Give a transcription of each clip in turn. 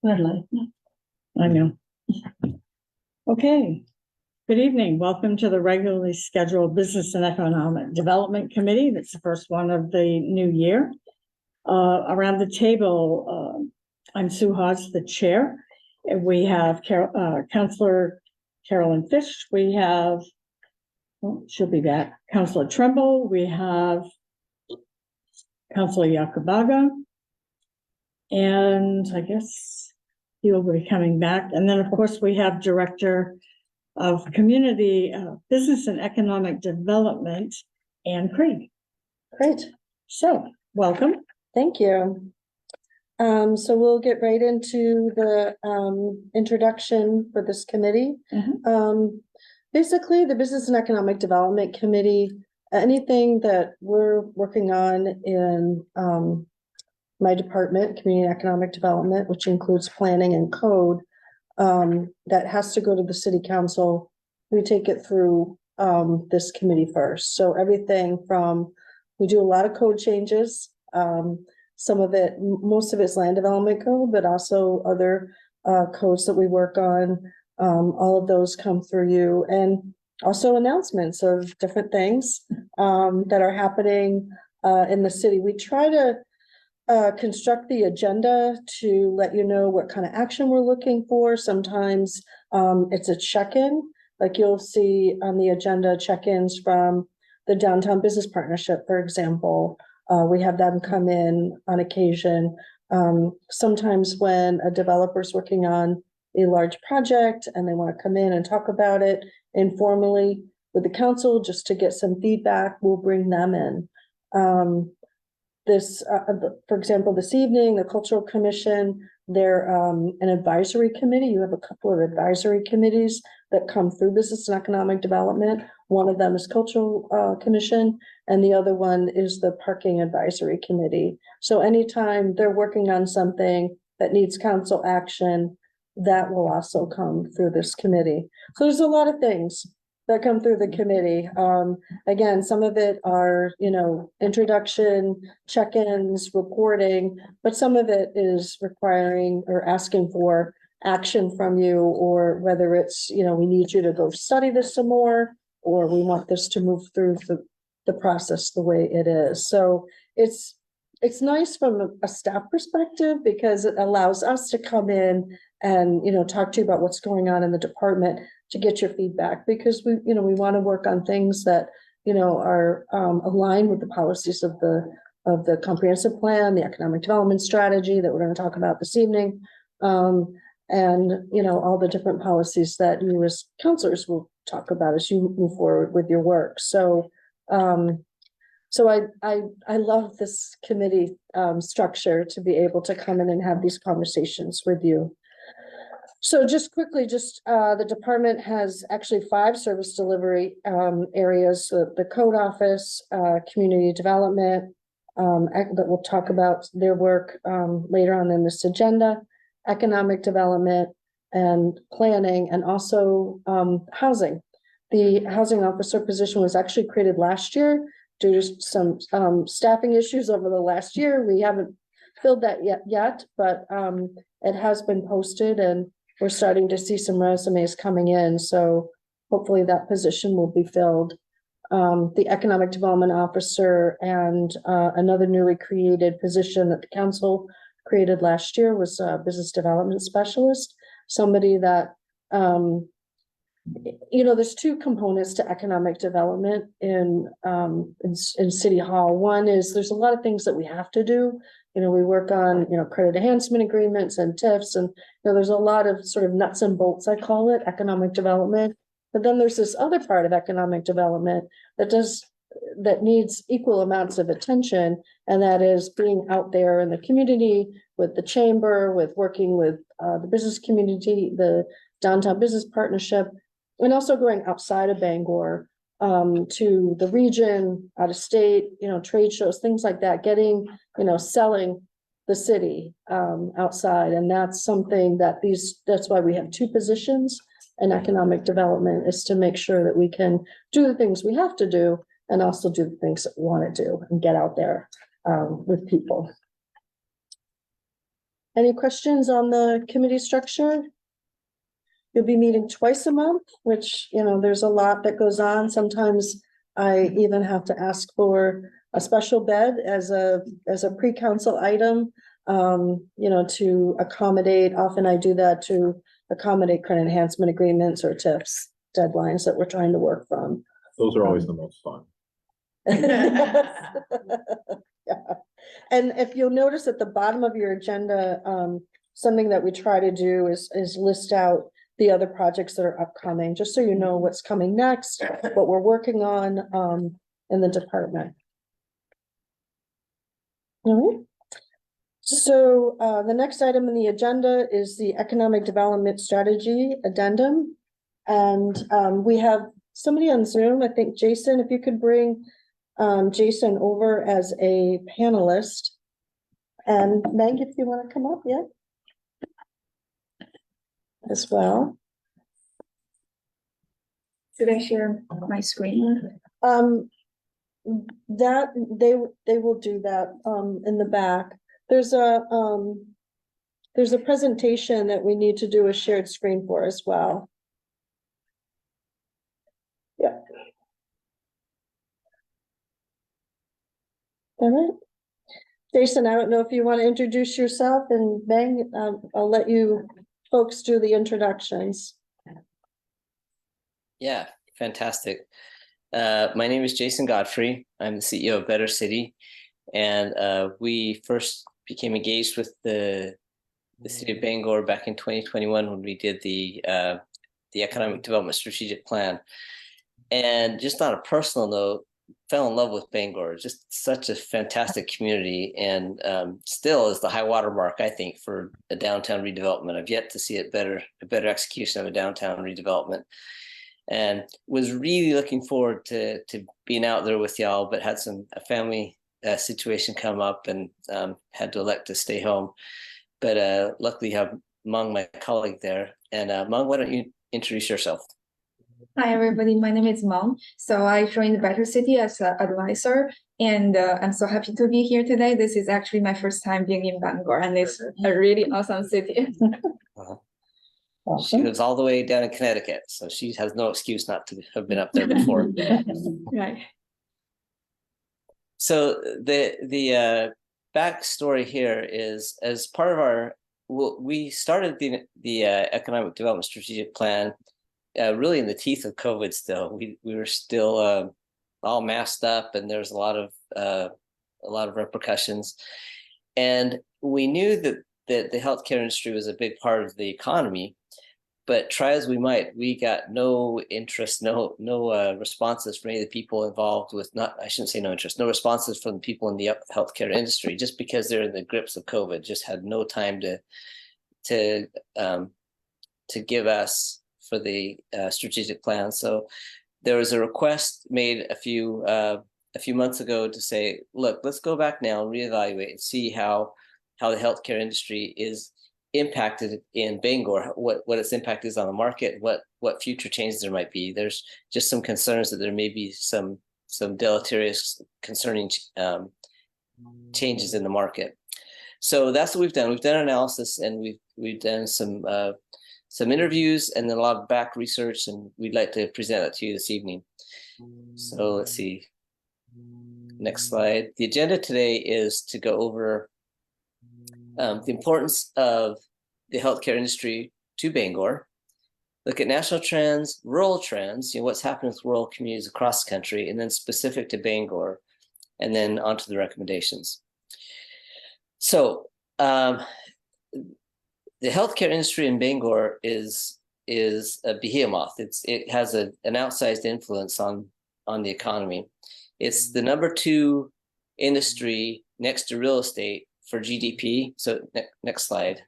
Red light. I know. Okay. Good evening. Welcome to the regularly scheduled Business and Economic Development Committee. That's the first one of the new year. Around the table, I'm Sue Hodge, the chair. We have Councillor Carolyn Fish. We have, she'll be back, Councillor Trimble. We have Councillor Yakabaga. And I guess he will be coming back. And then, of course, we have Director of Community Business and Economic Development, Ann Craig. Great. So, welcome. Thank you. So we'll get right into the introduction for this committee. Basically, the Business and Economic Development Committee, anything that we're working on in my department, Community and Economic Development, which includes planning and code, that has to go to the city council. We take it through this committee first. So everything from, we do a lot of code changes. Some of it, most of it's land development code, but also other codes that we work on. All of those come through you, and also announcements of different things that are happening in the city. We try to construct the agenda to let you know what kind of action we're looking for. Sometimes it's a check-in, like you'll see on the agenda check-ins from the Downtown Business Partnership, for example. We have them come in on occasion. Sometimes when a developer's working on a large project and they want to come in and talk about it informally with the council just to get some feedback, we'll bring them in. For example, this evening, the Cultural Commission, they're an advisory committee. You have a couple of advisory committees that come through Business and Economic Development. One of them is Cultural Commission, and the other one is the Parking Advisory Committee. So anytime they're working on something that needs council action, that will also come through this committee. So there's a lot of things that come through the committee. Again, some of it are, introduction, check-ins, reporting, but some of it is requiring or asking for action from you, or whether it's, we need you to go study this some more, or we want this to move through the process the way it is. So it's nice from a staff perspective because it allows us to come in and, talk to you about what's going on in the department to get your feedback, because we want to work on things that, are aligned with the policies of the comprehensive plan, the economic development strategy that we're going to talk about this evening. And, all the different policies that you as counselors will talk about as you move forward with your work. So, I love this committee structure to be able to come in and have these conversations with you. So just quickly, the department has actually 5 service delivery areas: the code office, community development, that we'll talk about their work later on in this agenda, economic development and planning, and also housing. The housing officer position was actually created last year due to some staffing issues over the last year. We haven't filled that yet, but it has been posted, and we're starting to see some resumes coming in. So hopefully that position will be filled. The economic development officer and another newly created position that the council created last year was a business development specialist, somebody that, there's 2 components to economic development in City Hall. One is there's a lot of things that we have to do. We work on, credit enhancement agreements and TIFs, and there's a lot of sort of nuts and bolts, I call it, economic development. But then there's this other part of economic development that needs equal amounts of attention, and that is being out there in the community with the chamber, with working with the business community, the Downtown Business Partnership, and also going outside of Bangor to the region, out of state, trade shows, things like that, getting, selling the city outside. And that's something that's why we have 2 positions in economic development, is to make sure that we can do the things we have to do and also do the things that we want to do and get out there with people. Any questions on the committee structure? You'll be meeting twice a month, which, you know, there's a lot that goes on. Sometimes I even have to ask for a special bed as a pre-council item, you know, to accommodate, often I do that to accommodate credit enhancement agreements or TIFs deadlines that we're trying to work from. Those are always the most fun. Yeah. And if you'll notice at the bottom of your agenda, something that we try to do is list out the other projects that are upcoming, just so you know what's coming next, what we're working on, in the department. All right. So, the next item in the agenda is the Economic Development Strategy Addendum. And, we have somebody on Zoom, I think, Jason, if you could bring, Jason over as a panelist. And Meg, if you want to come up yet. As well. Should I share my screen? That they will do that in the back. There's a presentation that we need to do a shared screen for as well. Yeah. All right. Jason, I don't know if you want to introduce yourself, and Meg, I'll let you folks do the introductions. Yeah, fantastic. My name is Jason Godfrey. I'm the CEO of Better City, and we first became engaged with the city of Bangor back in 2021 when we did the Economic Development Strategic Plan. And just on a personal note, fell in love with Bangor. Just such a fantastic community, and still is the high water mark, I think, for a downtown redevelopment. I've yet to see a better execution of a downtown redevelopment, and was really looking forward to being out there with y'all, but had a family situation come up and had to elect to stay home. But luckily have Mung, my colleague there. And Mung, why don't you introduce yourself? Hi, everybody. My name is Mom. So I joined Better City as an advisor, and I'm so happy to be here today. This is actually my first time being in Bangor, and it's a really awesome city. She lives all the way down in Connecticut, so she has no excuse not to have been up there before. Right. So the backstory here is, as part of our, we started the Economic Development Strategic Plan really in the teeth of COVID. Still, we were still all masked up, and there's a lot of repercussions. And we knew that the healthcare industry was a big part of the economy, but try as we might, we got no interest, no responses from any of the people involved with, I shouldn't say no interest, no responses from the people in the healthcare industry, just because they're in the grips of COVID, just had no time to give us for the strategic plan. So there was a request made a few months ago to say, look, let's go back now and reevaluate and see how the healthcare industry is impacted in Bangor, what its impact is on the market, what future changes there might be. There's just some concerns that there may be some deleterious concerning changes in the market. So that's what we've done. We've done analysis, and we've done some interviews and then a lot of back research, and we'd like to present that to you this evening. So let's see. Next slide. The agenda today is to go over the importance of the healthcare industry to Bangor, look at national trends, rural trends, what's happening with rural communities across the country, and then specific to Bangor, and then onto the recommendations. So the healthcare industry in Bangor is a behemoth. It has an outsized influence on the economy. It's the number 2 industry next to real estate for GDP. So next slide.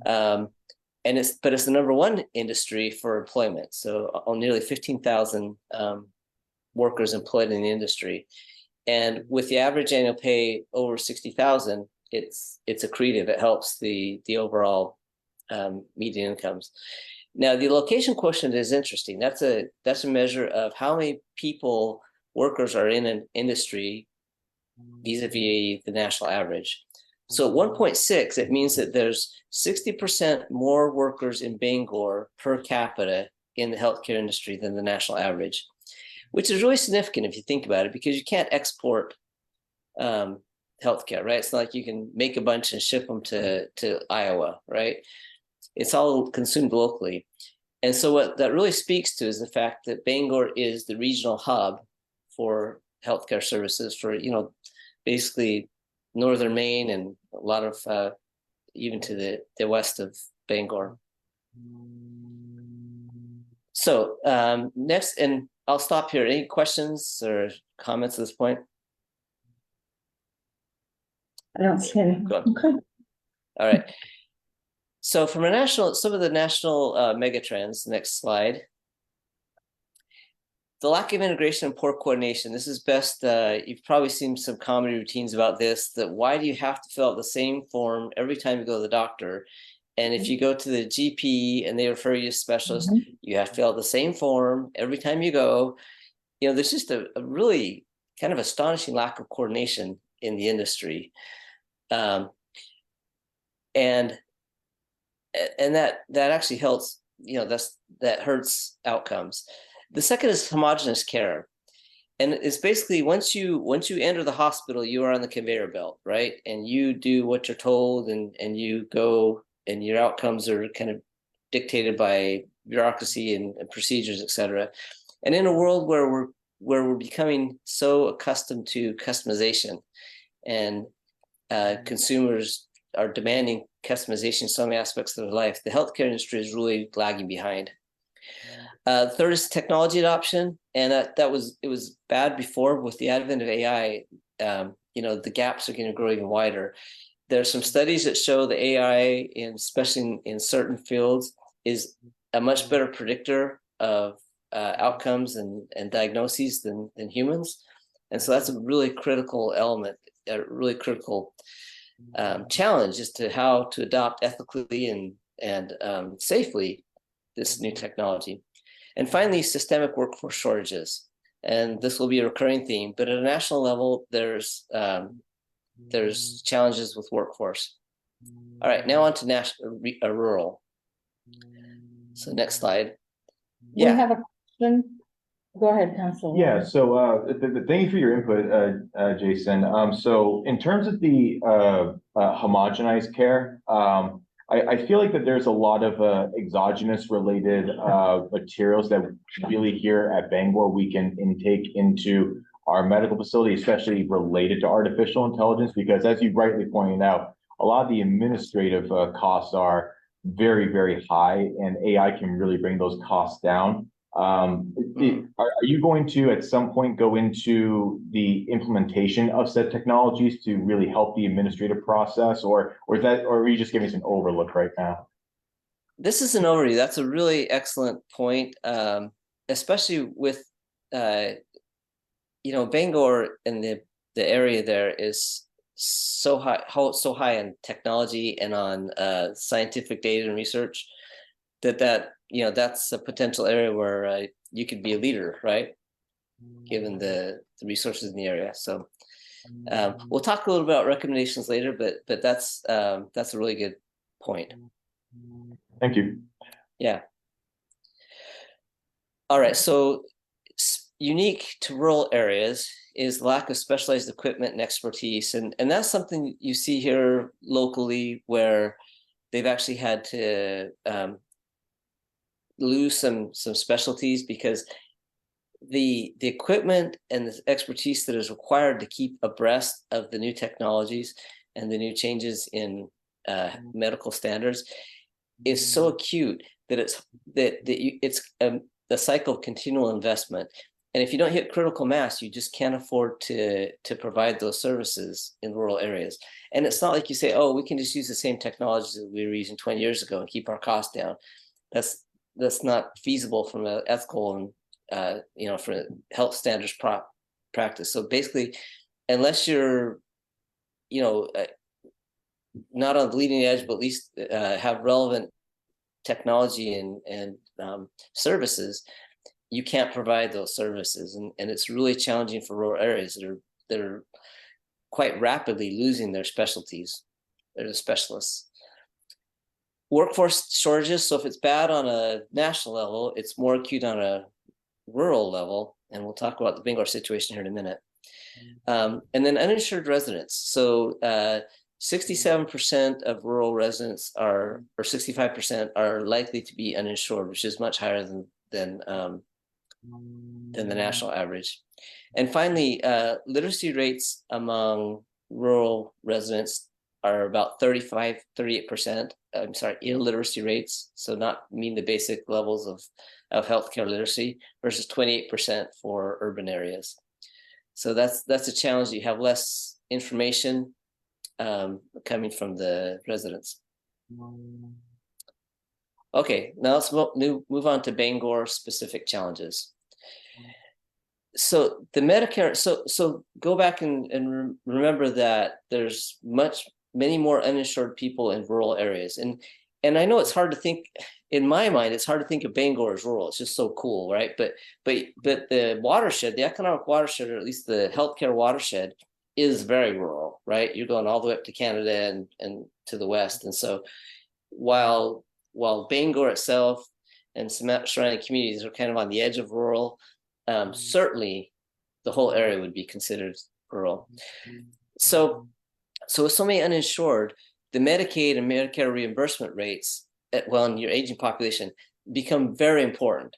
And it's the number 1 industry for employment. So nearly 15,000 workers employed in the industry. And with the average annual pay over 60,000, it's accretive. It helps the overall median incomes. Now, the location quotient is interesting. That's a measure of how many workers are in an industry vis-a-vis the national average. So at 1.6, it means that there's 60% more workers in Bangor per capita in the healthcare industry than the national average, which is really significant if you think about it, because you can't export healthcare, right? It's not like you can make a bunch and ship them to Iowa, right? It's all consumed locally. And so what that really speaks to is the fact that Bangor is the regional hub for healthcare services for, basically northern Maine and a lot of even to the west of Bangor. So next, and I'll stop here. Any questions or comments at this point? I don't see any. Go on. Okay. All right. So from some of the national megatrends, next slide. The lack of integration and poor coordination. This is best, you've probably seen some comedy routines about this, that why do you have to fill out the same form every time you go to the doctor? And if you go to the GP and they refer you to a specialist, you have to fill out the same form every time you go. There's just a really kind of astonishing lack of coordination in the industry. And that actually helps, that hurts outcomes. The second is homogeneous care. And it's basically once you enter the hospital, you are on the conveyor belt, right? And you do what you're told and you go, and your outcomes are kind of dictated by bureaucracy and procedures, et cetera. And in a world where we're becoming so accustomed to customization and consumers are demanding customization in so many aspects of their life, the healthcare industry is really lagging behind. Third is technology adoption, and it was bad before. With the advent of AI, the gaps are going to grow even wider. There are some studies that show the AI, especially in certain fields, is a much better predictor of outcomes and diagnoses than humans, and so that's a really critical element, a really critical challenge as to how to adopt ethically and safely this new technology. And finally, systemic workforce shortages. And this will be a recurring theme, but at a national level, there's challenges with workforce. All right, now on to rural. So next slide. We have a question. Go ahead, Council. Yeah, so thank you for your input, Jason. So in terms of the homogenized care, I feel like that there's a lot of exogenous related materials that really here at Bangor we can intake into our medical facility, especially related to artificial intelligence, because as you rightly pointed out, a lot of the administrative costs are very, very high, and AI can really bring those costs down. Are you going to at some point go into the implementation of said technologies to really help the administrative process, or are you just giving us an overlook right now? This is an overview. That's a really excellent point, especially with Bangor and the area there is so high on technology and on scientific data and research that's a potential area where you could be a leader, right? Given the resources in the area. So we'll talk a little about recommendations later, but that's a really good point. Thank you. Yeah. All right. So unique to rural areas is lack of specialized equipment and expertise, and that's something you see here locally, where they've actually had to lose some specialties because the equipment and the expertise that is required to keep abreast of the new technologies and the new changes in medical standards is so acute that it's the cycle of continual investment. And if you don't hit critical mass, you just can't afford to provide those services in rural areas. And it's not like you say, oh, we can just use the same technologies that we were using 20 years ago and keep our costs down. That's not feasible from an ethical and for health standards practice. So basically, unless you're not on the leading edge, but at least have relevant technology and services, you can't provide those services, and it's really challenging for rural areas that are quite rapidly losing their specialties. they're the specialists. Workforce shortages. So if it's bad on a national level, it's more acute on a rural level. And we'll talk about the Bangor situation here in a minute. And then uninsured residents. So 67% of rural residents are, or 65% are likely to be uninsured, which is much higher than the national average. And finally, literacy rates among rural residents are about 38%. I'm sorry, illiteracy rates. So not mean the basic levels of healthcare literacy versus 28% for urban areas. So that's a challenge. You have less information coming from the residents. Okay, now let's move on to Bangor specific challenges. So the Medicare, so go back and remember that there's many more uninsured people in rural areas. And I know it's hard to think, in my mind, it's hard to think of Bangor as rural. It's just so cool, right? But the watershed, the economic watershed, or at least the healthcare watershed, is very rural, right? You're going all the way up to Canada and to the west. And so while Bangor itself and some surrounding communities are kind of on the edge of rural, certainly the whole area would be considered rural. So with so many uninsured, the Medicaid and Medicare reimbursement rates, in your aging population, become very important.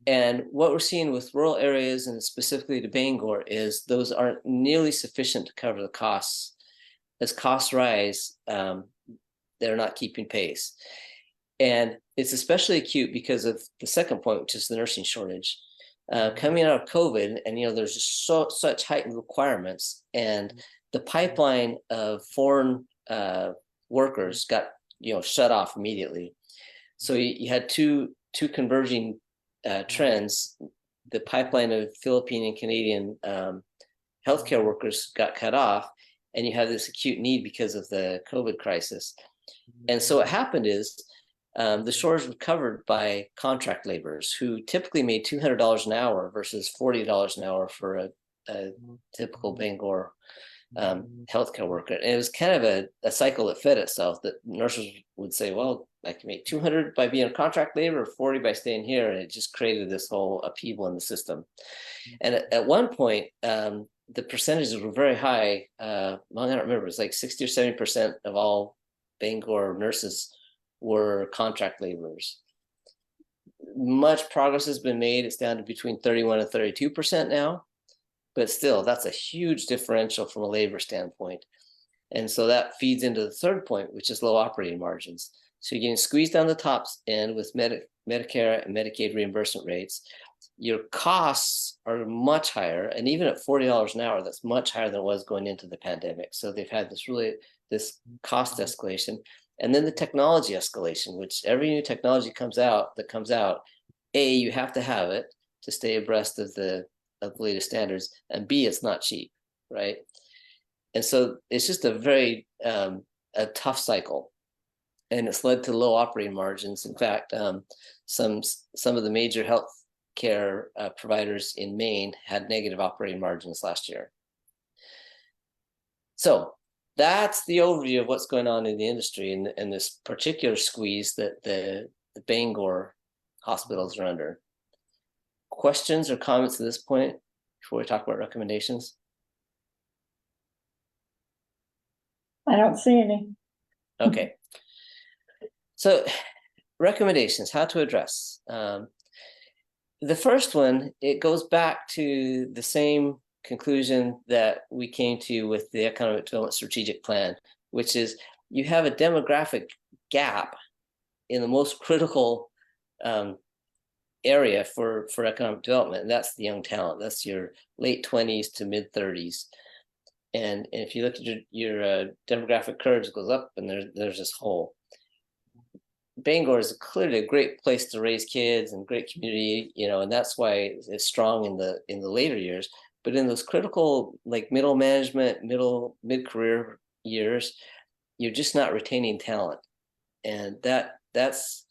And what we're seeing with rural areas, and specifically to Bangor, is those aren't nearly sufficient to cover the costs. As costs rise, they're not keeping pace. And it's especially acute because of the second point, which is the nursing shortage. Coming out of COVID, and there's just such heightened requirements, and the pipeline of foreign workers got shut off immediately. So you had two converging trends. The pipeline of Philippine and Canadian healthcare workers got cut off, and you have this acute need because of the COVID crisis. And so what happened is the shores were covered by contract laborers who typically made $200 an hour versus $40 an hour for a typical Bangor healthcare worker. And it was kind of a cycle that fed itself, that nurses would say, well, I can make 200 by being a contract labor, or 40 by staying here. And it just created this whole upheaval in the system. And at one point, the percentages were very high. I don't remember, it was like 60 or 70% of all Bangor nurses were contract laborers. Much progress has been made. It's down to between 31 and 32% now, but still, that's a huge differential from a labor standpoint. And so that feeds into the third point, which is low operating margins. So you're getting squeezed down the top end with Medicare and Medicaid reimbursement rates. Your costs are much higher, and even at $40 an hour, that's much higher than it was going into the pandemic. So they've had this cost escalation. And then the technology escalation, which every new technology that comes out, A, you have to have it to stay abreast of the latest standards, and B, it's not cheap, right? And so it's just a very a tough cycle, and it's led to low operating margins. In fact, some of the major healthcare providers in Maine had negative operating margins last year. So that's the overview of what's going on in the industry and this particular squeeze that the Bangor hospitals are under. Questions or comments at this point before we talk about recommendations? I don't see any. Okay. So recommendations, how to address. The first one, it goes back to the same conclusion that we came to with the Economic Development Strategic Plan, which is you have a demographic gap in the most critical area for economic development, and that's the young talent. That's your late 20s to mid 30s. And if you look at your demographic curves, it goes up, and there's this hole. Bangor is clearly a great place to raise kids and great community, and that's why it's strong in the later years. But in those critical, like middle management, mid-career years, you're just not retaining talent. And that's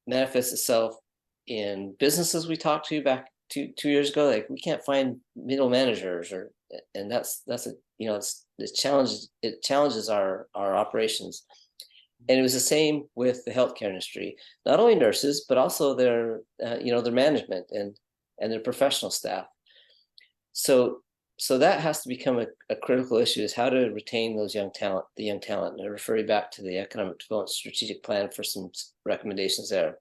manifests itself in businesses we talked to back two years ago. Like, we can't find middle managers, and that's it's challenges our operations. And it was the same with the healthcare industry, not only nurses, but also their their management and their professional staff. So that has to become a critical issue, is how to retain those young talent. And I refer you back to the Economic Development Strategic Plan for some recommendations there.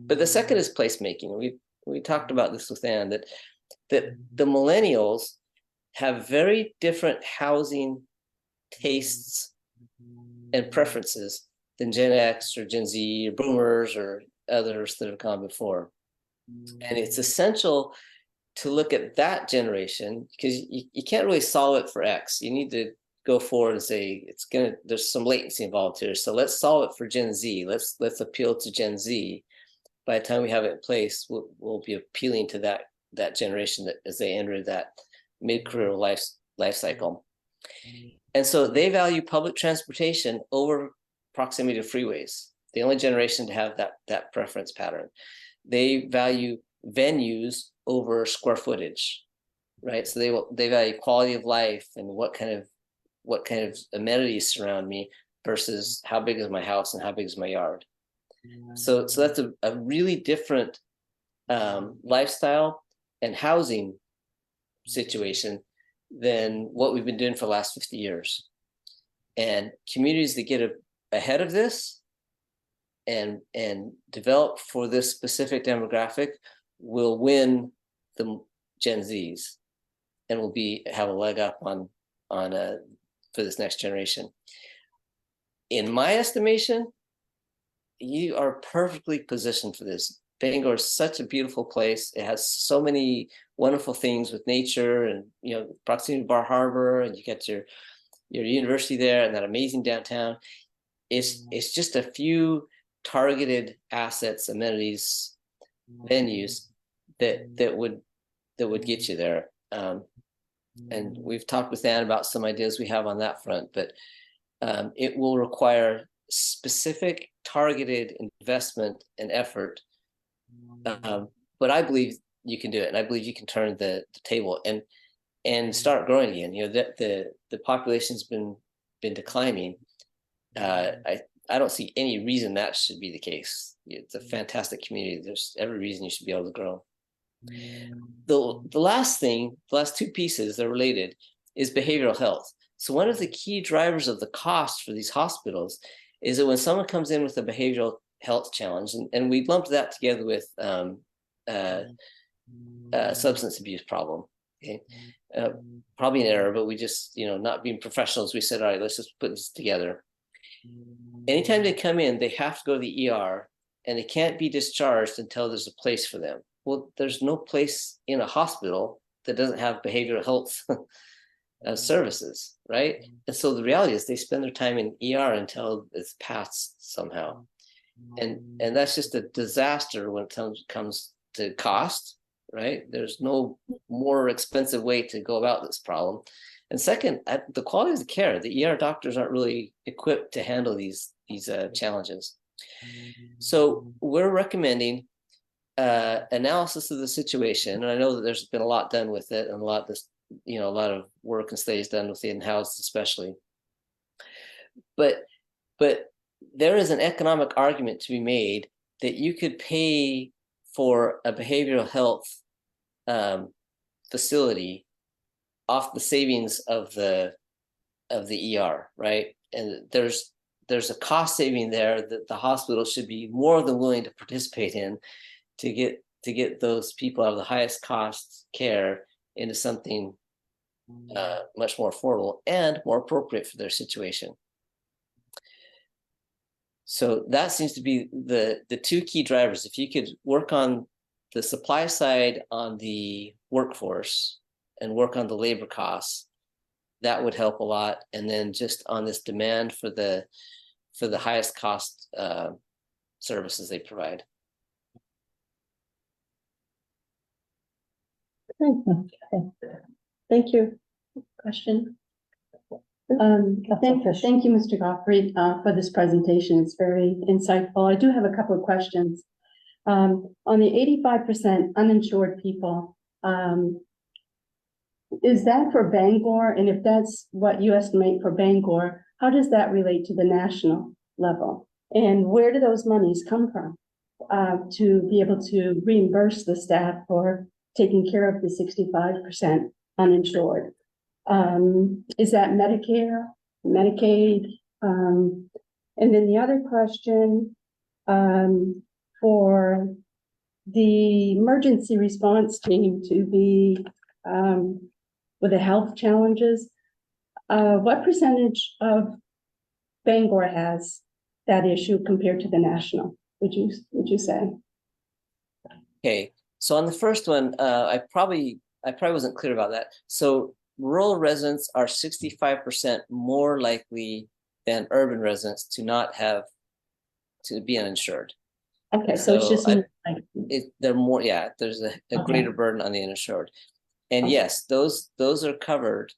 But the second is placemaking. We talked about this with Ann, that the millennials have very different housing tastes and preferences than Gen X or Gen Z or boomers or others that have gone before. And it's essential to look at that generation, because you can't really solve it for X. You need to go forward and say there's some latency involved here. So let's solve it for Gen Z. Let's appeal to Gen Z. By the time we have it in place, we'll be appealing to that generation that as they enter that mid-career life cycle. And so they value public transportation over proximity to freeways. The only generation to have that preference pattern. They value venues over square footage, right? So they value quality of life and what kind of amenities surround me versus how big is my house and how big is my yard. So that's a really different lifestyle and housing situation than what we've been doing for the last 50 years. And communities that get ahead of this and develop for this specific demographic will win the Gen Zs and will have a leg up on for this next generation. In my estimation, you are perfectly positioned for this. Bangor is such a beautiful place. It has so many wonderful things with nature and proximity to Bar Harbor, and you get your university there and that amazing downtown. It's just a few targeted assets, amenities, venues that would get you there. And we've talked with Ann about some ideas we have on that front, but it will require specific targeted investment and effort. But I believe you can do it, and I believe you can turn the table and start growing again. The population's been declining. I don't see any reason that should be the case. It's a fantastic community. There's every reason you should be able to grow. The last two pieces that are related is behavioral health. So one of the key drivers of the cost for these hospitals is that when someone comes in with a behavioral health challenge, and we lumped that together with substance abuse problem. Okay, probably an error, but we just, not being professionals, we said, all right, let's just put this together. Anytime they come in, they have to go to the ER, and they can't be discharged until there's a place for them. Well, there's no place in a hospital that doesn't have behavioral health services, right? And so the reality is they spend their time in ER until it's passed somehow. And that's just a disaster when it comes to cost, right? There's no more expensive way to go about this problem. And second, the quality of the care. The ER doctors aren't really equipped to handle these challenges. So we're recommending analysis of the situation. And I know that there's been a lot done with it, and a lot of work and studies done with the in-house especially. But there is an economic argument to be made that you could pay for a behavioral health facility off the savings of the ER, right? And there's a cost saving there that the hospital should be more than willing to participate in to get those people out of the highest cost care into something much more affordable and more appropriate for their situation. So that seems to be the two key drivers. If you could work on the supply side on the workforce and work on the labor costs, that would help a lot. And then just on this demand for the highest cost services they provide. Thank you. Question? Thank you, Mr. Gottfried, for this presentation. It's very insightful. I do have a couple of questions. On the 85% uninsured people, is that for Bangor? And if that's what you estimate for Bangor, how does that relate to the national level? And where do those monies come from? To be able to reimburse the staff for taking care of the 65% uninsured? Is that Medicare, Medicaid? And then the other question, for the emergency response team to be, with the health challenges, what percentage of Bangor has that issue compared to the national, would you say? Okay, so on the first one, I probably wasn't clear about that. So rural residents are 65% more likely than urban residents to not have to be uninsured. Okay, so it's So just They're more, yeah, there's a Okay. greater burden on the uninsured. And Okay. yes, those are covered.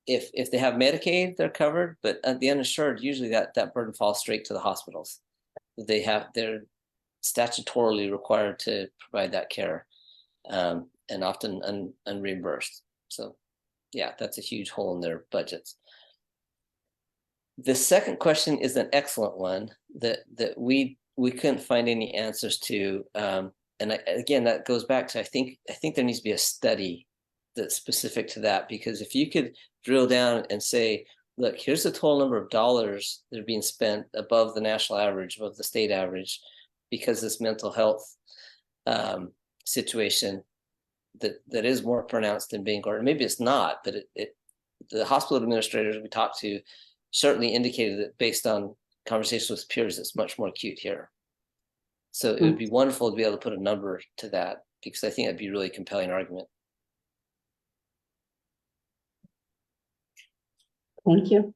If they have Medicaid, they're covered, but the uninsured, usually that burden falls straight to the hospitals. They're statutorily required to provide that care, and often unreimbursed. So yeah, that's a huge hole in their budgets. The second question is an excellent one that we couldn't find any answers to. And again, that goes back to I think there needs to be a study that's specific to that, because if you could drill down and say, look, here's the total number of dollars that are being spent above the national average, above the state average, because this mental health situation that is more pronounced in Bangor. Maybe it's not, but the hospital administrators we talked to certainly indicated that based on conversations with peers, it's much more acute here. So it would be wonderful to be able to put a number to that, because I think that'd be a really compelling argument. Thank you.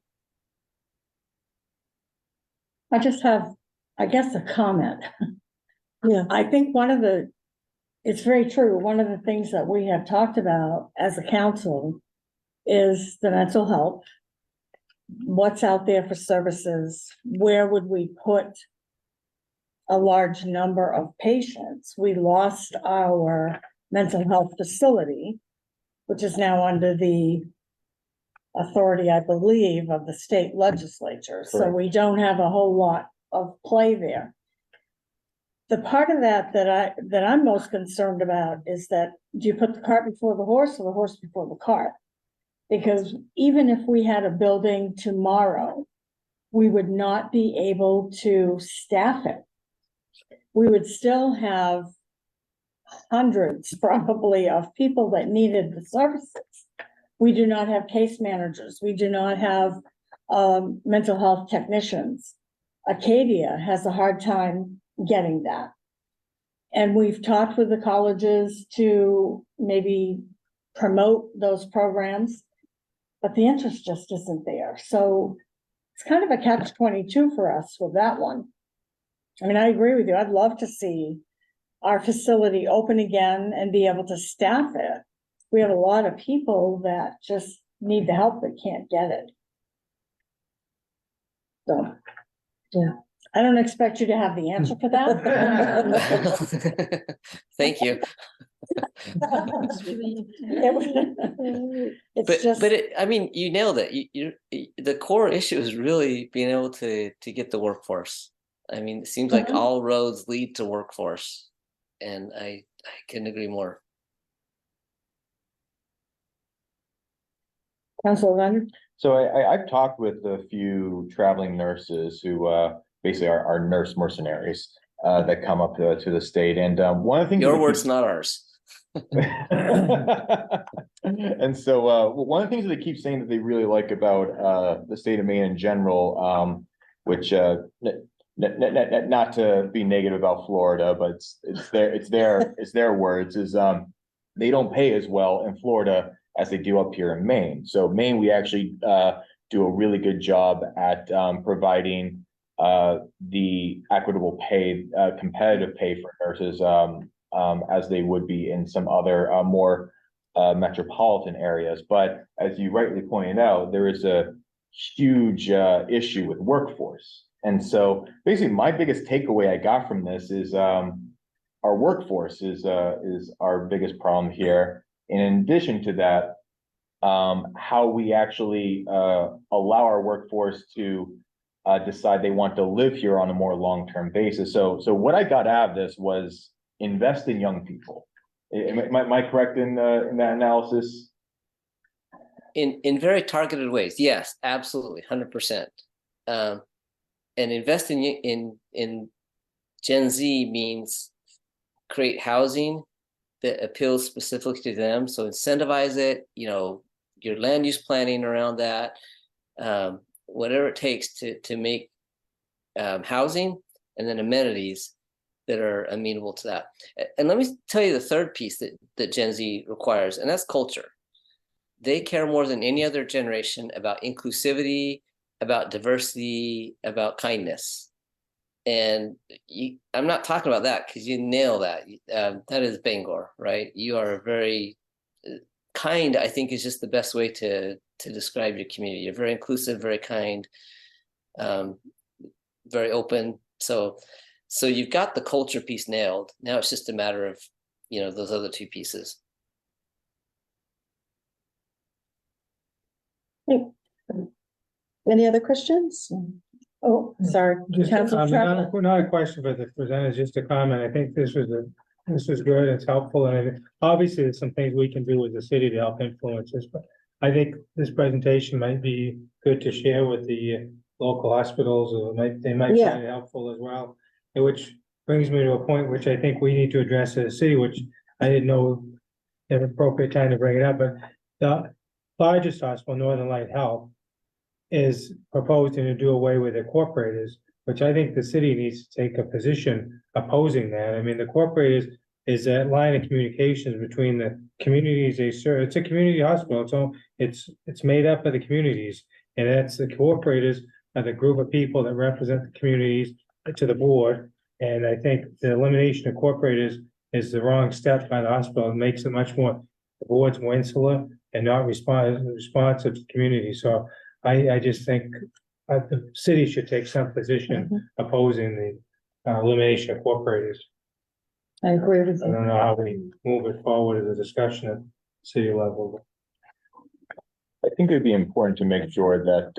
I just have, I guess, a comment. Yeah. I think it's very true. One of the things that we have talked about as a council is the mental health. What's out there for services? Where would we put a large number of patients? We lost our mental health facility, which is now under the authority, I believe, of the state legislature. So Correct. we don't have a whole lot of play there. The part of that I'm most concerned about is that, do you put the cart before the horse or the horse before the cart? Because even if we had a building tomorrow, we would not be able to staff it. We would still have hundreds probably of people that needed the services. We do not have case managers. We do not have mental health technicians. Acadia has a hard time getting that. And we've talked with the colleges to maybe promote those programs, but the interest just isn't there. So it's kind of a catch-22 for us with that one. I mean, I agree with you. I'd love to see our facility open again and be able to staff it. We have a lot of people that just need the help that can't get it. So, yeah, I don't expect you to have the answer for that. Thank you. It's just, I mean, you nailed it. The core issue is really being able to get the workforce. I mean, it seems like all roads lead to workforce, and I couldn't agree more. Councilor Leonard? So I've talked with a few traveling nurses who basically are nurse mercenaries that come up to the state, and one of the things Your that they words, keep- not ours. And so one of the things that they keep saying that they really like about the state of Maine in general, which not to be negative about Florida, but it's their words, is they don't pay as well in Florida as they do up here in Maine. So Maine, we actually do a really good job at providing the equitable pay, competitive pay for nurses, as they would be in some other more metropolitan areas. But as you rightly pointed out, there is a huge issue with workforce. And so basically my biggest takeaway I got from this is our workforce is our biggest problem here. in addition to that, how we actually allow our workforce to decide they want to live here on a more long-term basis. So what I got out of this was invest in young people. Am I correct in that analysis? In very targeted ways, yes, absolutely, 100%. And investing in Gen Z means create housing that appeals specifically to them. So incentivize it, your land use planning around that, whatever it takes to make housing and then amenities that are amenable to that. And let me tell you the third piece that Gen Z requires, and that's culture. They care more than any other generation about inclusivity, about diversity, about kindness. And I'm not talking about that because you nail that. That is Bangor, right? You are a very kind, I think is just the best way to describe your community. You're very inclusive, very kind, very open. So you've got the culture piece nailed. Now it's just a matter of, those other two pieces. Any other questions? Oh, sorry. Just, Councilor Trevor. not a question for the presenters, just a comment. I think this was good, it's helpful, and obviously there's some things we can do with the city to help influence this, but I think this presentation might be good to share with the local hospitals, or they might Yeah. find it helpful as well. And which brings me to a point which I think we need to address as a city, which I didn't know at an appropriate time to bring it up, but the largest hospital, Northern Light Health, is proposing to do away with the corporators, which I think the city needs to take a position opposing that. I mean, the corporators is that line of communications between the communities they serve. It's a community hospital, so it's made up of the communities, and that's the corporators are the group of people that represent the communities to the board. And I think the elimination of corporators is the wrong step by the hospital. It makes it much more, the board's more insular and not responsive to the community. So I just think the city should take some position opposing the elimination of corporators. I agree with I you. don't know how we move it forward as a discussion at city level. I think it'd be important to make sure that,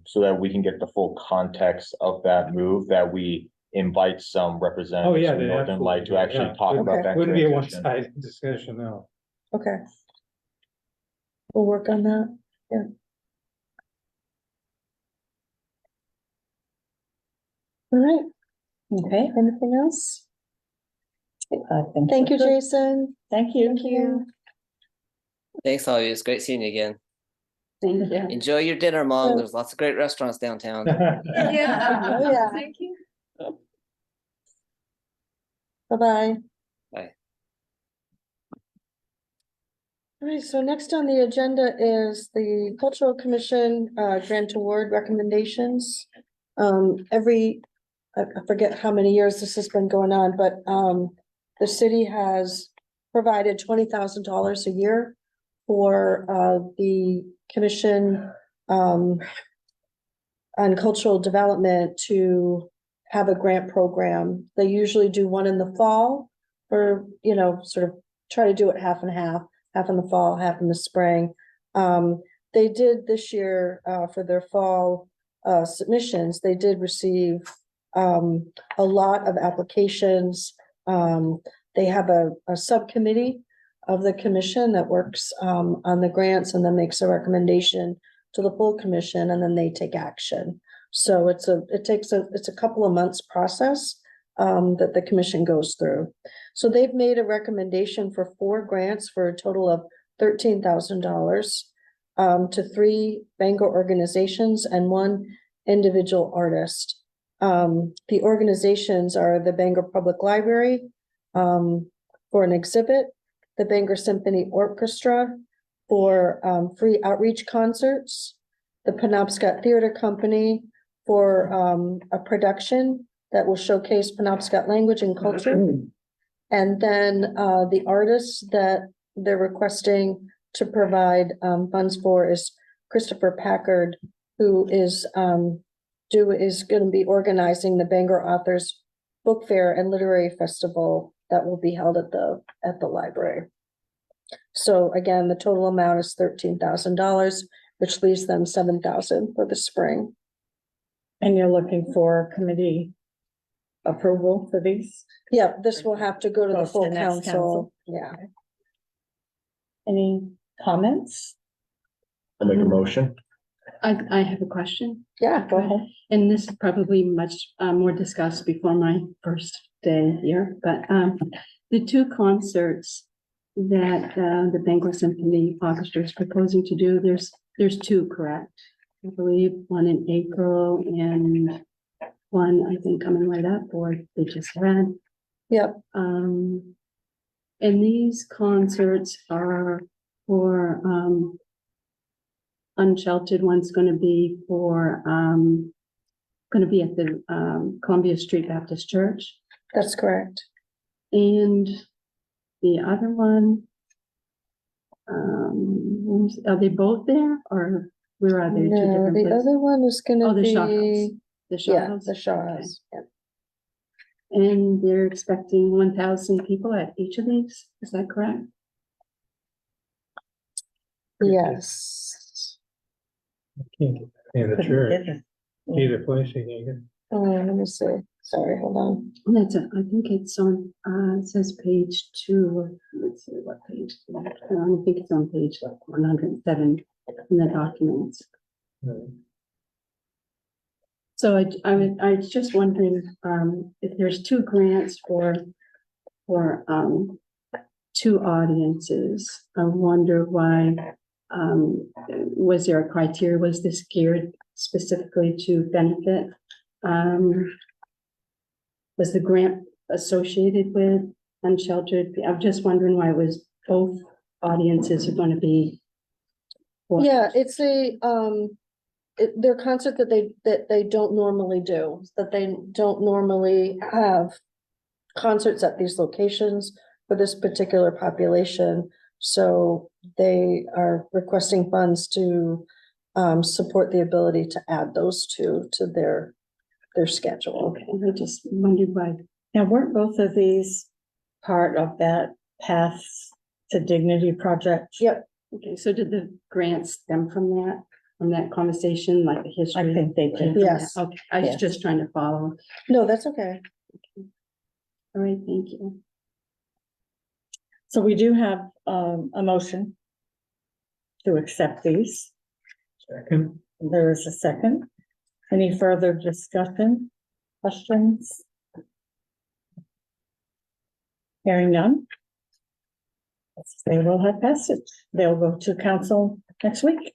so that we can get the full context of that move, that we invite some representatives Oh, yeah, from they Northern Light to absolutely, actually yeah. talk about Okay. that Wouldn't be a transition. one-sided discussion, no. Okay. We'll work on that. Yeah. All right. Okay, anything else? Thank you, Jason. Thank you. Thank you. Thanks, all of you. It's great seeing you again. Thank you. Enjoy your dinner, Mom. Yeah. There's lots of great restaurants downtown. Oh, yeah. Thank you. Bye-bye. Bye. All right, so next on the agenda is the Cultural Commission grant award recommendations. I forget how many years this has been going on, but the city has provided $20,000 a year for the commission on cultural development to have a grant program. They usually do one in the fall, or, sort of try to do it half and half in the fall, half in the spring. They did this year for their fall submissions, they did receive a lot of applications. They have a subcommittee of the commission that works on the grants and then makes a recommendation to the full commission, and then they take action. So it's a couple of months process that the commission goes through. So they've made a recommendation for 4 grants for a total of $13,000 to 3 Bangor organizations and 1 individual artist. The organizations are the Bangor Public Library for an exhibit, the Bangor Symphony Orchestra for free outreach concerts, the Penobscot Theater Company for a production that will showcase Penobscot language and culture. And then the artists that they're requesting to provide funds for is Christopher Packard, who is going to be organizing the Bangor Authors Book Fair and Literary Festival that will be held at the library. So again, the total amount is $13,000, which leaves them $7,000 for the spring. And you're looking for committee approval for these? Yep, this will have to go to the Goes to full next council. council, yeah. Any comments? I'll make a motion. I have a question, Yeah, go ahead. and this is probably much more discussed before my first day here, but the two concerts that the Bangor Symphony Orchestra is proposing to do, there's two, correct? I believe one in April and one, I think, coming right up, or they just had. Yep, And these concerts are for, unsheltered, one's gonna be for, gonna be at the, Columbia Street Baptist Church. that's correct. And the other one, are they both there, or where are they? Two No, different the places? other one is Oh, gonna the Shaw House. be, The Shaw yeah, House? the Shaw Okay. House, yeah. And they're expecting 1,000 people at each of these, is that correct? Yes. Can't get in the church, either place you can get. Let me see, sorry, hold on. That's it, I think it's on, it says page 2, let's see what page, I think it's on page like 107 in the documents. So I was just wondering, if there's two grants for, two audiences, I wonder why, was there a criteria, was this geared specifically to benefit? Was the grant associated with unsheltered? I'm just wondering why it was both audiences are gonna be. Yeah, it's a, their concert that they don't normally do, that they don't normally have concerts at these locations for this particular population. So they are requesting funds to support the ability to add those two to their schedule. Okay, I just wondered why. Now, weren't both of these part of that Paths to Dignity project? Yep, Okay, so did the grants stem from that conversation, like the history? I think they came did. from that? Yes. Okay, I was Yes. just trying to follow. no, that's okay. All right, thank you. So we do have a motion to accept these. Second, There is a second. Any further discussion, questions? Hearing none. They will have passage. They'll go to council next week.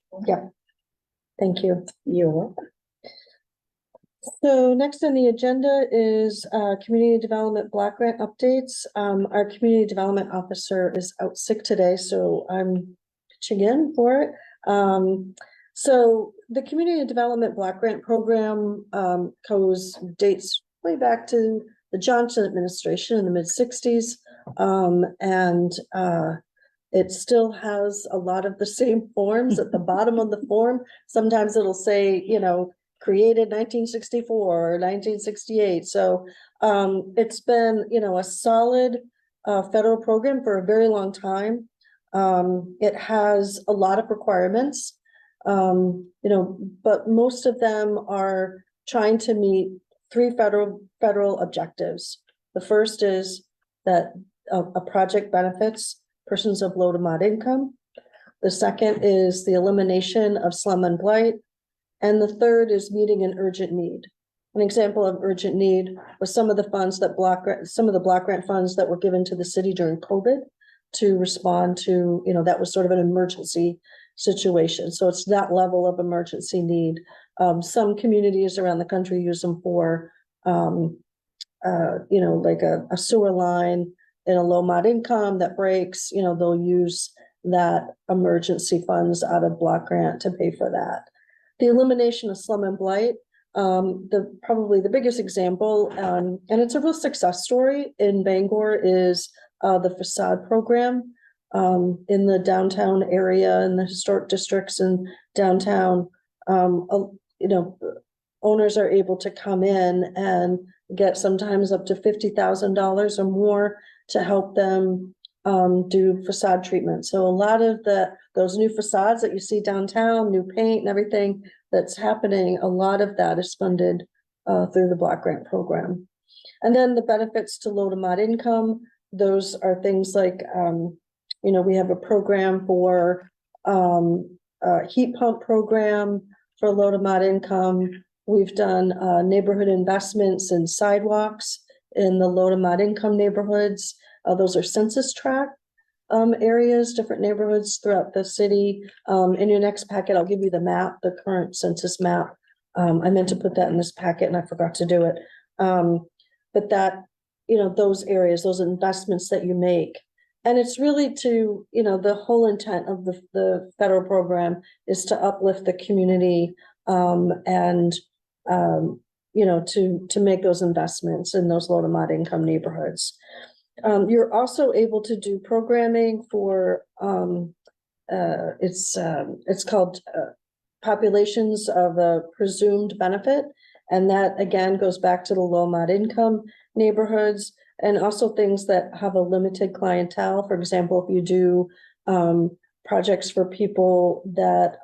Thank you. You're welcome. So next on the agenda is community development block grant updates. Our community development officer is out sick today, so I'm pitching in for it. So the community development block grant program dates way back to the Johnson administration in the mid-60s. It still has a lot of the same forms at the bottom of the form. Sometimes it'll say, created 1964 or 1968. So it's been, a solid federal program for a very long time. It has a lot of requirements, but most of them are trying to meet three federal objectives. The first is that a project benefits persons of low to moderate income. The second is the elimination of slum and blight. And the third is meeting an urgent need. An example of urgent need was some of the block grant funds that were given to the city during COVID to respond to, that was sort of an emergency situation. So it's that level of emergency need. Some communities around the country use them for, like a sewer line in a low mod income that breaks, they'll use that emergency funds out of block grant to pay for that. The elimination of slum and blight, probably the biggest example, and it's a real success story in Bangor, is the facade program in the downtown area and the historic districts in downtown. Owners are able to come in and get sometimes up to $50,000 or more to help them do facade treatment. So a lot of those new facades that you see downtown, new paint and everything that's happening, a lot of that is funded through the block grant program. And then the benefits to low to mod income, those are things like, we have a program for a heat pump program for low to mod income. We've done neighborhood investments in sidewalks in the low to mod income neighborhoods. Those are census tract areas, different neighborhoods throughout the city. In your next packet, I'll give you the map, the current census map. I meant to put that in this packet and I forgot to do it. But that, those areas, those investments that you make. And it's really to, the whole intent of the federal program is to uplift the community and to make those investments in those low to mod income neighborhoods. You're also able to do programming for it's called populations of a presumed benefit. And that again goes back to the low mod income neighborhoods and also things that have a limited clientele. For example, if you do projects for people that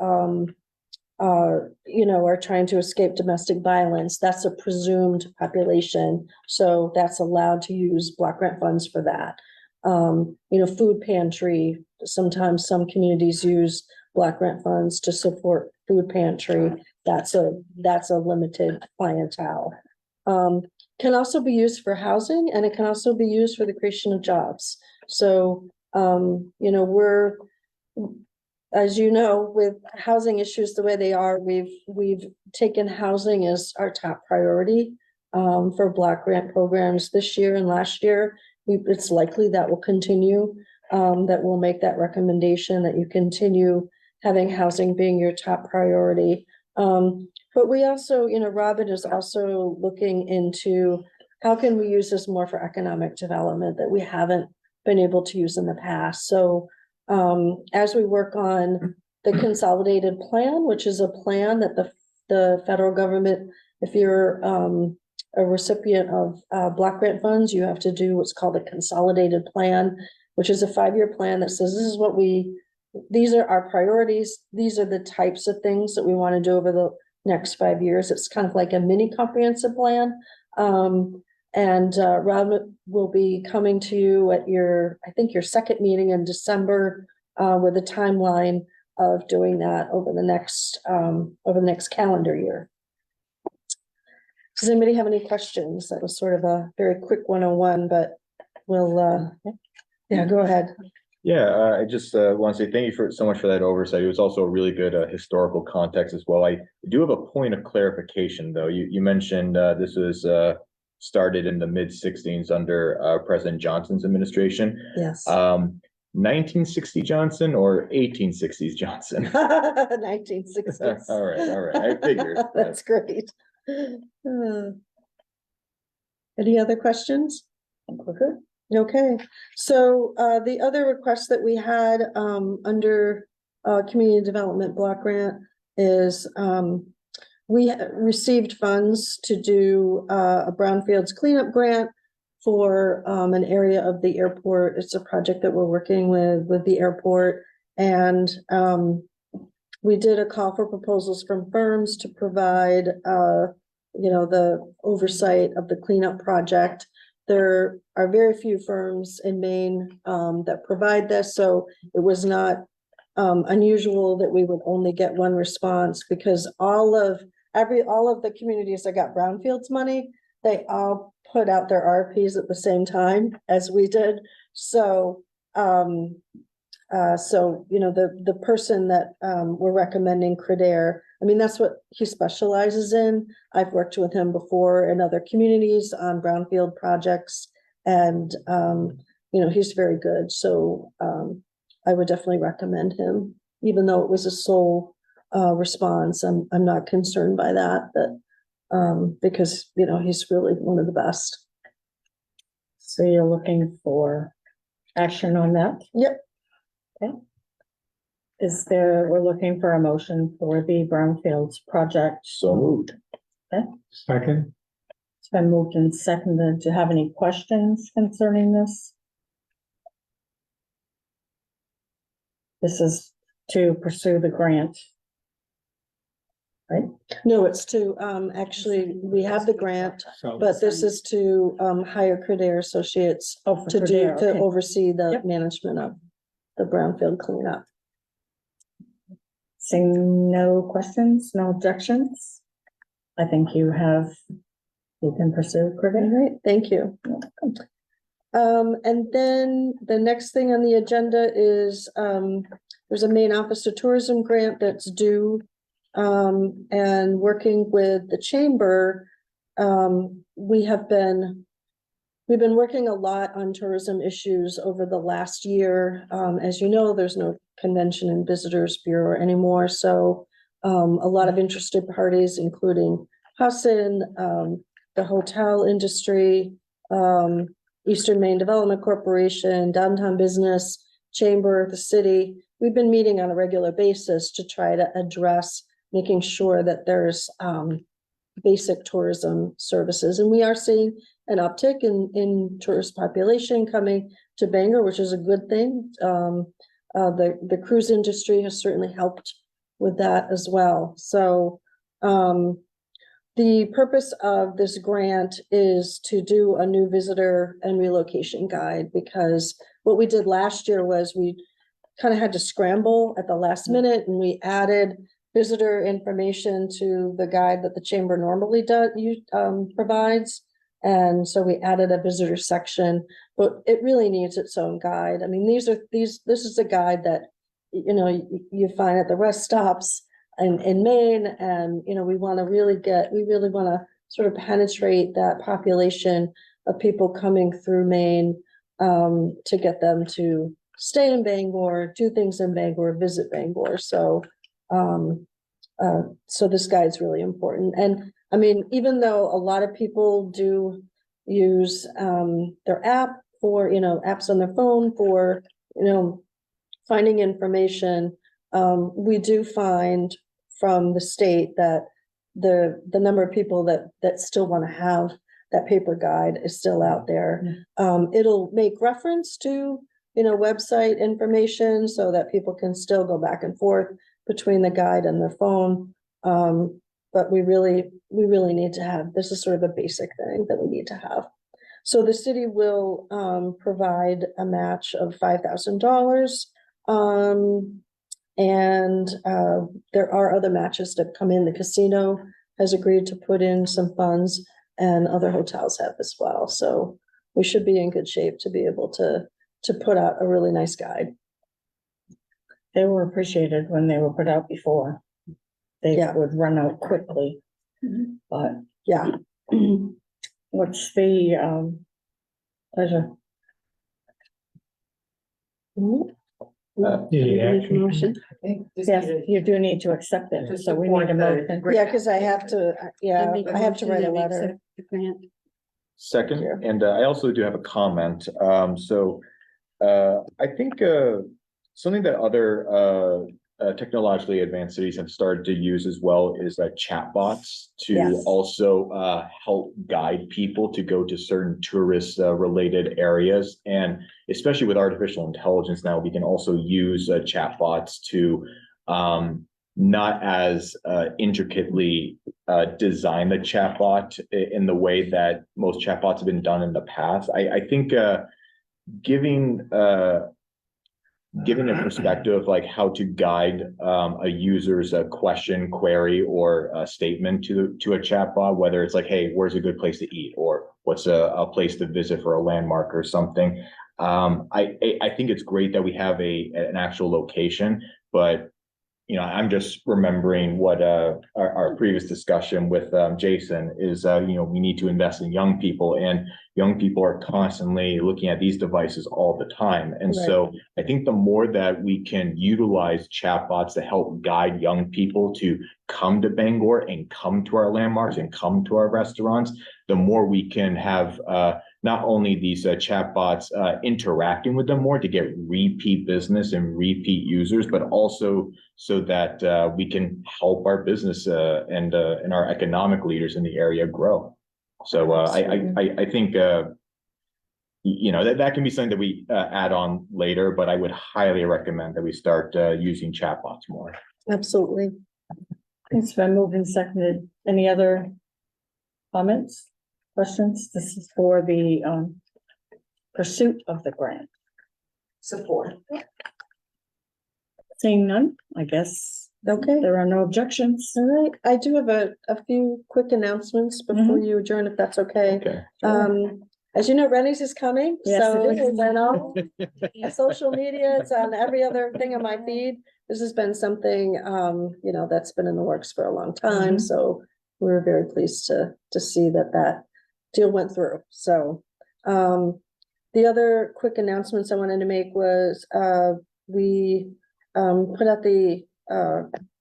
are trying to escape domestic violence, that's a presumed population. So that's allowed to use block grant funds for that. Food pantry, sometimes some communities use block grant funds to support food pantry. That's a limited clientele. Can also be used for housing, and it can also be used for the creation of jobs. So, we're, as you know, with housing issues the way they are, we've taken housing as our top priority for block grant programs this year and last year. It's likely that will continue, that we'll make that recommendation that you continue having housing being your top priority. But we also, Robin is also looking into how can we use this more for economic development that we haven't been able to use in the past. So as we work on the consolidated plan, which is a plan that the federal government, if you're a recipient of block grant funds, you have to do what's called a consolidated plan, which is a 5-year plan that says this is what these are our priorities. These are the types of things that we want to do over the next 5 years. It's kind of like a mini comprehensive plan. Rob will be coming to you at your second meeting in December with a timeline of doing that over the next calendar year. Does anybody have any questions? That was sort of a very quick 101, but we'll, go ahead. Yeah, I just want to say thank you so much for that oversight. It was also a really good historical context as well. I do have a point of clarification, though. You mentioned this was started in the mid-60s under President Johnson's administration. Yes. 1960 Johnson or 1860s Johnson? 1960s. All right. I figured. That's great. Any other questions? We're good. Okay, so the other request that we had under community development block grant is we received funds to do a brownfields cleanup grant for an area of the airport. It's a project that we're working with the airport, and we did a call for proposals from firms to provide the oversight of the cleanup project. There are very few firms in Maine that provide this, so it was not unusual that we would only get one response, because all of the communities that got brownfields money, they all put out their RFPs at the same time as we did. So the person that we're recommending, Cradair, I mean, that's what he specializes in. I've worked with him before in other communities on brownfield projects, and he's very good. So I would definitely recommend him, even though it was a sole response. I'm not concerned by that, but because he's really one of the best. So you're looking for action on that? Yep. Okay. We're looking for a motion for the brownfields project. So moved. Second. It's been moved and seconded. Do you have any questions concerning this? This is to pursue the grant. No, it's to, actually, we have the grant, So, but this is to, hire Credere Associates Oh, for to do, Credere, to okay. oversee the Yep. management of the brownfield cleanup. Seeing no questions, no objections? I think you can pursue All Credere. right, thank you. And then the next thing on the agenda is, there's a Maine Office of Tourism grant that's due. And working with the chamber, we've been working a lot on tourism issues over the last year. As you know, there's no Convention and Visitors Bureau anymore, so a lot of interested parties, including Husson, the hotel industry, Eastern Maine Development Corporation, Downtown Business, Chamber, the city. We've been meeting on a regular basis to try to address making sure that there's basic tourism services. And we are seeing an uptick in tourist population coming to Bangor, which is a good thing. The cruise industry has certainly helped with that as well. So the purpose of this grant is to do a new visitor and relocation guide, because what we did last year was we kind of had to scramble at the last minute, and we added visitor information to the guide that the chamber normally provides. And so we added a visitor section, but it really needs its own guide. I mean, this is a guide that, you find at the rest stops in Maine, and, we want to sort of penetrate that population of people coming through Maine, to get them to stay in Bangor, do things in Bangor, visit Bangor. So this guide's really important. And I mean, even though a lot of people do use their app for, apps on their phone for, finding information, we do find from the state that the number of people that still want to have that paper guide is still out there. It'll make reference to, website information so that people can still go back and forth between the guide and their phone. But we really need to have, this is sort of a basic thing that we need to have. So the city will provide a match of $5,000. And there are other matches that come in. The casino has agreed to put in some funds, and other hotels have as well. So we should be in good shape to be able to put out a really nice guide. They were appreciated when they were put out before. They Yeah. would run out quickly, but Yeah. what's the pleasure? Yeah, Make a motion. Yes, you do need to accept it, so we need a motion. Yeah, because I have to, I make I have to motion write a that we letter. accept the grant. Second, Thank and I also do have a comment. I think something that other technologically advanced cities have started to use as well is chatbots to Yes. also help guide people to go to certain tourist related areas. And especially with artificial intelligence now, we can also use chatbots to not as intricately design the chatbot in the way that most chatbots have been done in the past. I think giving a perspective of like how to guide a user's question, query, or a statement to a chatbot, whether it's like, hey, where's a good place to eat, or what's a place to visit for a landmark or something. I think it's great that we have an actual location, but I'm just remembering what our previous discussion with Jason is. We need to invest in young people, and young people are constantly looking at these devices all the time. And so I think the more that we can utilize chatbots to help guide young people to come to Bangor and come to our landmarks and come to our restaurants, the more we can have not only these chatbots interacting with them more to get repeat business and repeat users, but also so that we can help our business and our economic leaders in the area grow. So I think you know, that can be something that we add on later, but I would highly recommend that we start using chatbots more. Absolutely. It's been moved and seconded. Any other comments, questions? This is for the pursuit of the grant. Support. Seeing none, I guess Okay. there are no objections. All right. I do have a few quick announcements before you adjourn, if that's okay. Okay. As you know, Rennie's is coming, Yes, so it is. it's on all social media, it's on every other thing on my feed. This has been something, you know, that's been in the works for a long time, Mhm. so we're very pleased to see that deal went through. So, the other quick announcements I wanted to make was, we put out the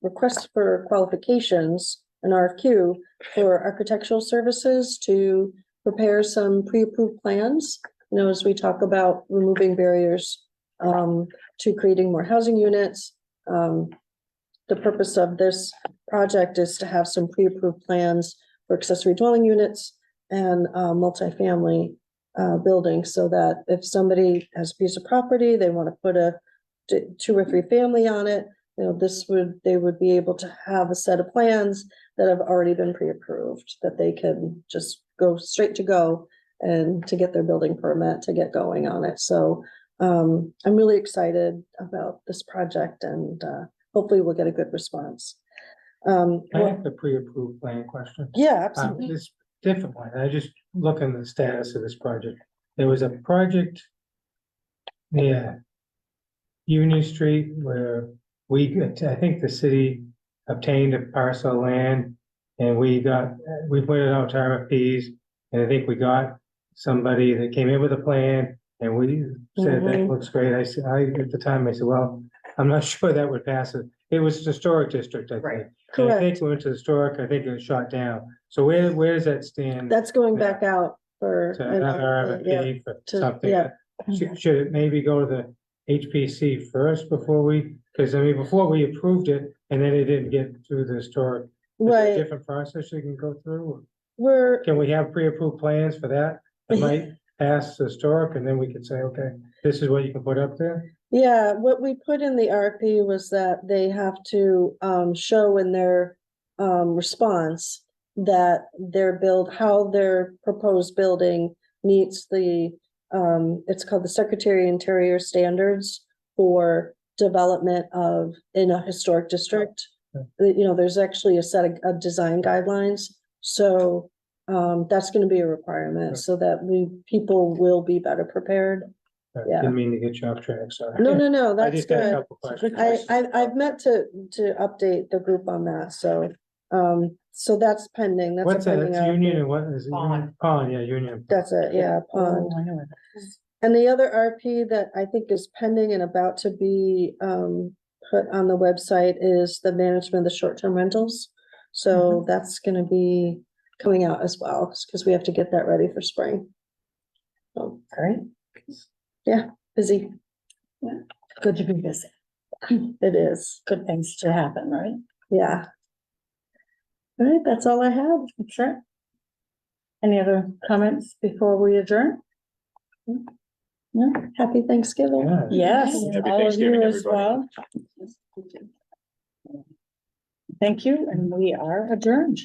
request for qualifications, an RFQ for architectural services to prepare some pre-approved plans, you know, as we talk about removing barriers to creating more housing units. The purpose of this project is to have some pre-approved plans for accessory dwelling units and multifamily buildings, so that if somebody has a piece of property, they want to put a 2 or 3 family on it, you know, they would be able to have a set of plans that have already been pre-approved, that they can just go straight to go and to get their building permit to get going on it. So I'm really excited about this project, and hopefully we'll get a good response. I have the pre-approved plan question. Yeah, absolutely. It's different one. I just look in the status of this project. There was a project near Union Street where I think the city obtained a parcel of land and we put it out to RFPs, and I think we got somebody that came in with a plan and we said that Mhm. looks great. At the time I said, well, I'm not sure that would pass it. It was historic district, I think. Right. And I Correct. think we went to historic, I think it was shot down. So where does that stand? That's going back out for. To another yeah, RFP for to- something? yeah. Should it maybe go to the HPC first before because I mean, before we approved it and then it didn't get through the historic. Is there a Right, different process you can go through? we're, Can we have pre-approved plans for that? It might pass the historic and then we could say, okay, this is what you can put up there? yeah, what we put in the RFP was that they have to show in their response that how their proposed building meets the it's called the Secretary of Interior Standards for development in a historic district. You know, there's actually a set of design guidelines, so that's gonna be a requirement so that people will be better prepared. Yeah. Didn't mean to get you off track, sorry. No, I that's just got a good. couple questions. I've meant to update the group on that, so that's pending, that's a What's that? pending. That's RFP. Union and what is it? Pond, yeah, Union. That's it, yeah, Pond. Oh, I know it. And the other RP that I think is pending and about to be put on the website is the management of the short-term rentals. So that's gonna be coming out as well, because we have to get that ready for spring. So, Great. busy, Good to be busy. it is, Good things to happen, right? yeah. All right, that's all I have. Sure. Any other comments before we adjourn? No? Happy Thanksgiving. Yeah. Yes, Happy all of you Thanksgiving, as everybody. well. Thank you, and we are adjourned.